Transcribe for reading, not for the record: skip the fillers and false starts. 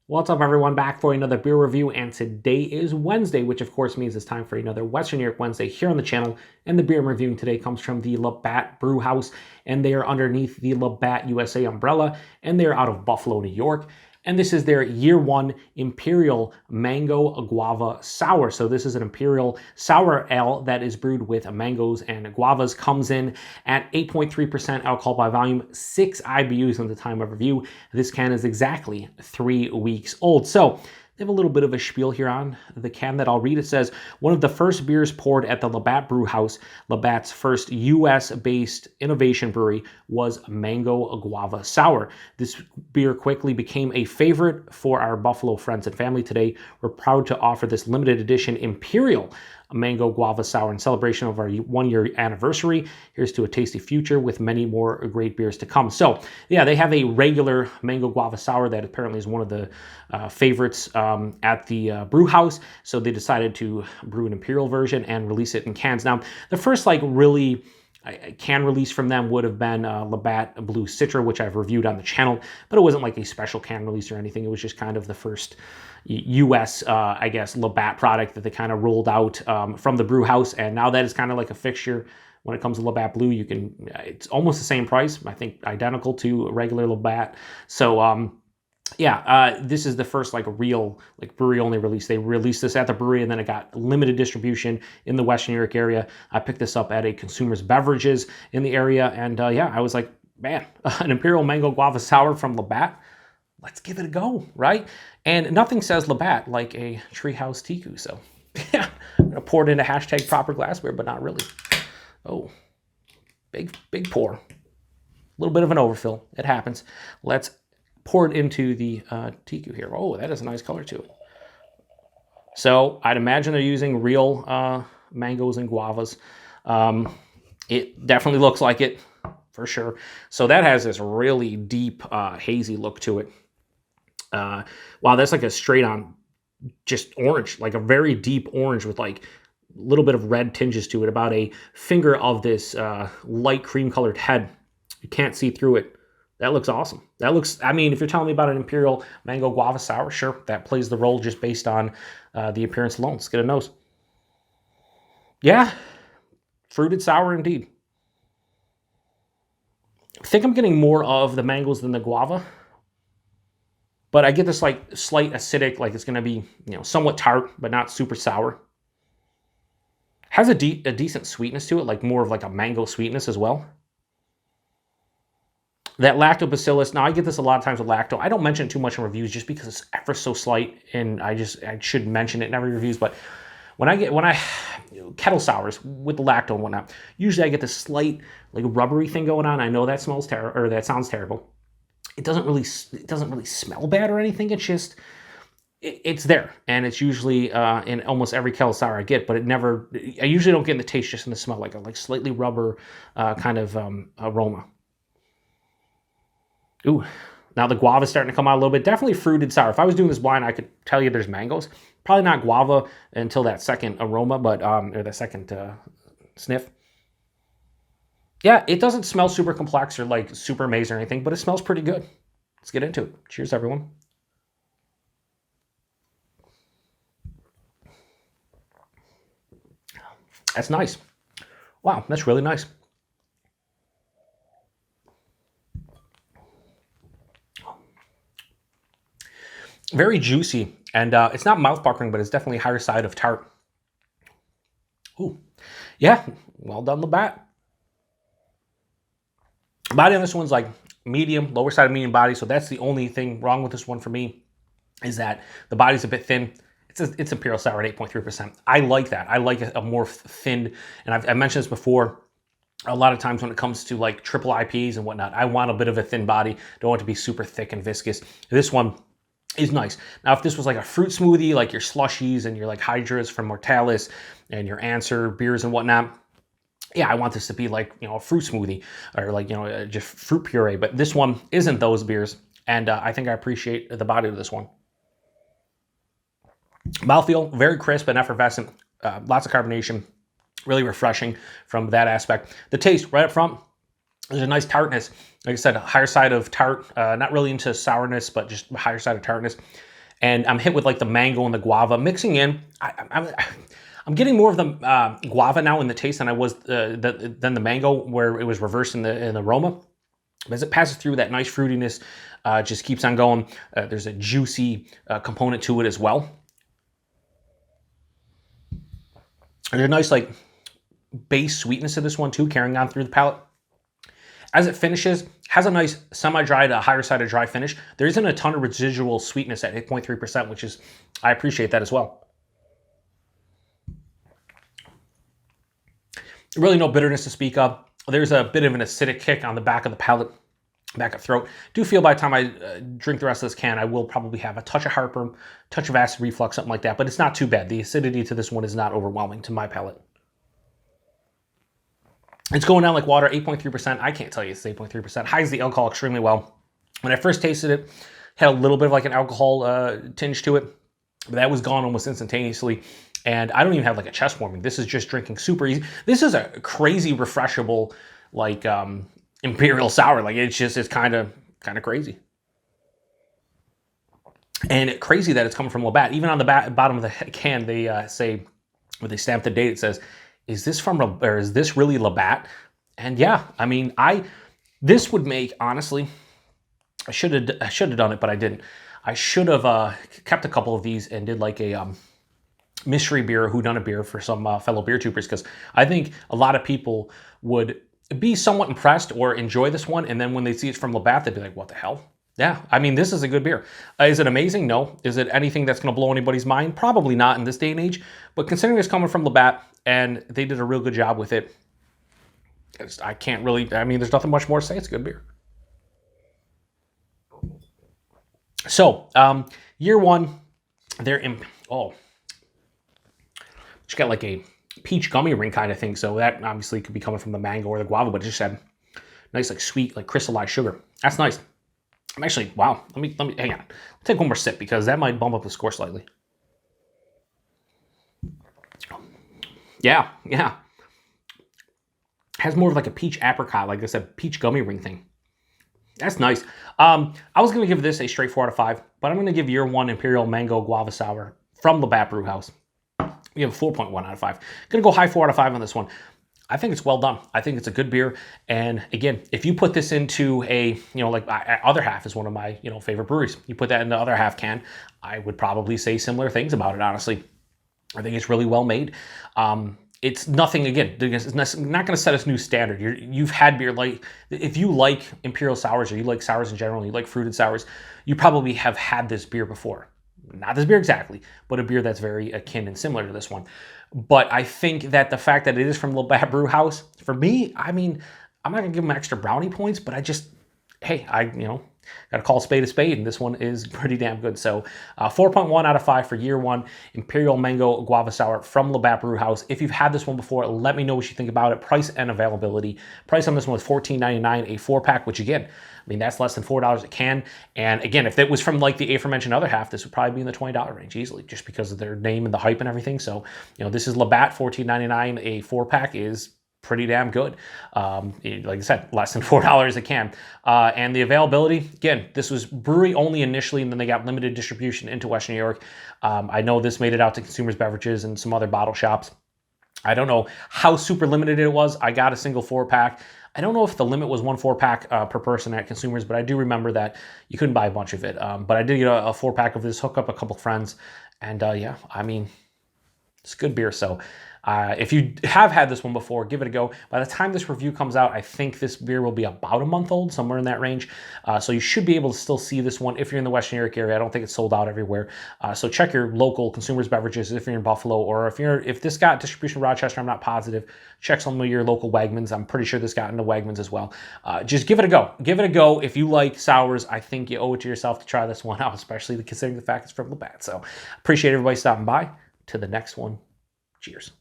What's up, everyone? Back for another beer review, and today is Wednesday, which of course means it's time for another Western New York Wednesday here on the channel. And the beer I'm reviewing today comes from the Labatt Brew House, and they are underneath the Labatt USA umbrella, and they're out of Buffalo, New York. And this is their year one Imperial Mango Guava Sour. So this is an Imperial Sour Ale that is brewed with mangoes and guavas. Comes in at 8.3% alcohol by volume, 6 IBUs in the time of review. This can is exactly 3 weeks old. So they have a little bit of a spiel here on the can that I'll read. It says, one of the first beers poured at the Labatt Brew House, Labatt's first U.S.-based innovation brewery, was Mango Guava Sour. This beer quickly became a favorite for our Buffalo friends and family. Today, we're proud to offer this limited edition Imperial Mango Guava Sour in celebration of our 1-year anniversary. Here's to a tasty future with many more great beers to come. So yeah, they have a regular Mango Guava Sour that apparently is one of the favorites at the brew house. So they decided to brew an Imperial version and release it in cans. Now, the first really can release from them would have been Labatt Blue Citra, which I've reviewed on the channel, but it wasn't like a special can release or anything. It was just kind of the first U.S., I guess, Labatt product that they kind of rolled out from the brew house, and now that is kind of like a fixture. When it comes to Labatt Blue, you can, it's almost the same price, I think identical to regular Labatt. So, yeah, this is the first real brewery only release. They released this at the brewery, and then it got limited distribution in the Western New York area. I picked this up at a Consumer's Beverages in the area, and yeah, I was like, man, an Imperial Mango Guava Sour from Labatt. Let's give it a go, right? And nothing says Labatt like a Treehouse Tiku. So yeah, I'm gonna pour it into hashtag proper glassware, but not really. Oh, big pour. A little bit of an overfill. It happens. Let's pour it into the Tiku here. Oh, that has a nice color to it. So I'd imagine they're using real mangoes and guavas. It definitely looks like it, for sure. So that has this really deep, hazy look to it. Wow, that's like a straight on just orange, like a very deep orange with like a little bit of red tinges to it, about a finger of this light cream colored head. You can't see through it. That looks awesome. That looks, I mean, if you're telling me about an Imperial Mango Guava Sour, sure, that plays the role just based on the appearance alone. Let's get a nose. Yeah, fruited sour indeed. I think I'm getting more of the mangoes than the guava, but I get this like slight acidic, like it's going to be, somewhat tart, but not super sour. Has a decent sweetness to it, like more of like a mango sweetness as well. That lactobacillus, now I get this a lot of times with lacto. I don't mention it too much in reviews just because it's ever so slight, and I should mention it in every reviews, but when I kettle sours with the lacto and whatnot, usually I get this slight like rubbery thing going on. I know that smells terrible, or that sounds terrible. It doesn't really smell bad or anything. It's just, it's there, and it's usually in almost every kettle sour I get, but I usually don't get in the taste, just in the smell, like a slightly rubber kind of aroma. Ooh, now the guava's starting to come out a little bit. Definitely fruited sour. If I was doing this blind, I could tell you there's mangoes. Probably not guava until that second aroma, but or the second sniff. Yeah, it doesn't smell super complex or like super amazing or anything, but it smells pretty good. Let's get into it. Cheers, everyone. That's nice. Wow, that's really nice. Very juicy, and it's not mouth-puckering, but it's definitely higher side of tart. Ooh, yeah, well done, Labatt. Body on this one's like medium, lower side of medium body, so that's the only thing wrong with this one for me, is that the body's a bit thin. It's Imperial Sour at 8.3%. I like that. I like a more thinned, and I've mentioned this before. A lot of times when it comes to like triple IPAs and whatnot, I want a bit of a thin body. Don't want it to be super thick and viscous. This one is nice. Now, if this was like a fruit smoothie, like your slushies and your like hydras from Mortalis and your Answer beers and whatnot, yeah, I want this to be like, a fruit smoothie or like, just fruit puree. But this one isn't those beers, and I think I appreciate the body of this one. Mouthfeel, very crisp and effervescent, lots of carbonation, really refreshing from that aspect. The taste, right up front, there's a nice tartness. Like I said, a higher side of tart, not really into sourness, but just higher side of tartness. and I'm hit with like the mango and the guava mixing in. I'm getting more of the guava now in the taste than I was than the mango, where it was reversed in the aroma. As it passes through, that nice fruitiness just keeps on going. There's a juicy component to it as well. There's a nice like base sweetness to this one too, carrying on through the palate. As it finishes, has a nice semi-dry to higher side of dry finish. There isn't a ton of residual sweetness at 8.3%, which is, I appreciate that as well. Really no bitterness to speak of. There's a bit of an acidic kick on the back of the palate, back of throat. Do feel by the time I drink the rest of this can, I will probably have a touch of heartburn, touch of acid reflux, something like that, but it's not too bad. The acidity to this one is not overwhelming to my palate. It's going down like water, 8.3%. I can't tell you it's 8.3%. Hides the alcohol extremely well. When I first tasted it, had a little bit of like an alcohol tinge to it, but that was gone almost instantaneously. And I don't even have like a chest warming. This is just drinking super easy. This is a crazy refreshable like Imperial Sour. Like it's kind of crazy. And crazy that it's coming from Labatt. Even on the bottom of the can, they say, when they stamp the date, it says, is this really Labatt? And yeah, I mean, this would make, honestly, I should have done it, but I didn't. I should have kept a couple of these and did like a mystery beer, whodunit beer for some fellow beer tubers, because I think a lot of people would be somewhat impressed or enjoy this one, and then when they see it's from Labatt, they'd be like, what the hell? Yeah, I mean, this is a good beer. Is it amazing? No. Is it anything that's going to blow anybody's mind? Probably not in this day and age, but considering it's coming from Labatt, and they did a real good job with it, I can't really, I mean, there's nothing much more to say. It's a good beer. So, year one, they're in, it's got like a peach gummy ring kind of thing, so that obviously could be coming from the mango or the guava, but it just had nice like sweet, like crystallized sugar. That's nice. I'm actually, wow, let me hang on. I'll take one more sip because that might bump up the score slightly. Yeah. Has more of like a peach apricot, like I said, peach gummy ring thing. That's nice. I was going to give this a straight 4 out of 5, but I'm going to give year one Imperial Mango Guava Sour from Labatt Brew House. We have a 4.1 out of 5. Going to go high 4 out of 5 on this one. I think it's well done. I think it's a good beer. And again, if you put this into a, like Other Half is one of my, favorite breweries. You put that in the Other Half can, I would probably say similar things about it, honestly. I think it's really well made. It's nothing, again, it's not going to set us new standard. You've had beer, like, if you like Imperial Sours or you like sours in general, you like fruited sours, you probably have had this beer before. Not this beer exactly, but a beer that's very akin and similar to this one. But I think that the fact that it is from Labatt Brew House, for me, I mean, I'm not going to give them extra brownie points, but I just, hey, got to call a spade, and this one is pretty damn good. So 4.1 out of 5 for year one, Imperial Mango Guava Sour from Labatt Brew House. If you've had this one before, let me know what you think about it. Price and availability. Price on this one was $14.99, a 4-pack, which again, I mean, that's less than $4 a can. And again, if it was from like the aforementioned Other Half, this would probably be in the $20 range easily, just because of their name and the hype and everything. So, this is Labatt, $14.99, a 4-pack is pretty damn good. Like I said, less than $4 a can. And the availability, again, this was brewery only initially, and then they got limited distribution into Western New York. I know this made it out to Consumers Beverages and some other bottle shops. I don't know how super limited it was. I got a single 4-pack. I don't know if the limit was 1 4-pack per person at Consumers, but I do remember that you couldn't buy a bunch of it. But I did get a 4-pack of this, hook up a couple friends, and yeah, I mean, it's good beer. So if you have had this one before, give it a go. By the time this review comes out, I think this beer will be about a month old, somewhere in that range. So you should be able to still see this one if you're in the Western New York area. I don't think it's sold out everywhere. So check your local Consumers Beverages if you're in Buffalo, or if this got distribution in Rochester, I'm not positive. Check some of your local Wegmans. I'm pretty sure this got into Wegmans as well. Just give it a go. Give it a go. If you like sours, I think you owe it to yourself to try this one out, especially considering the fact it's from Labatt. So appreciate everybody stopping by. To the next one. Cheers.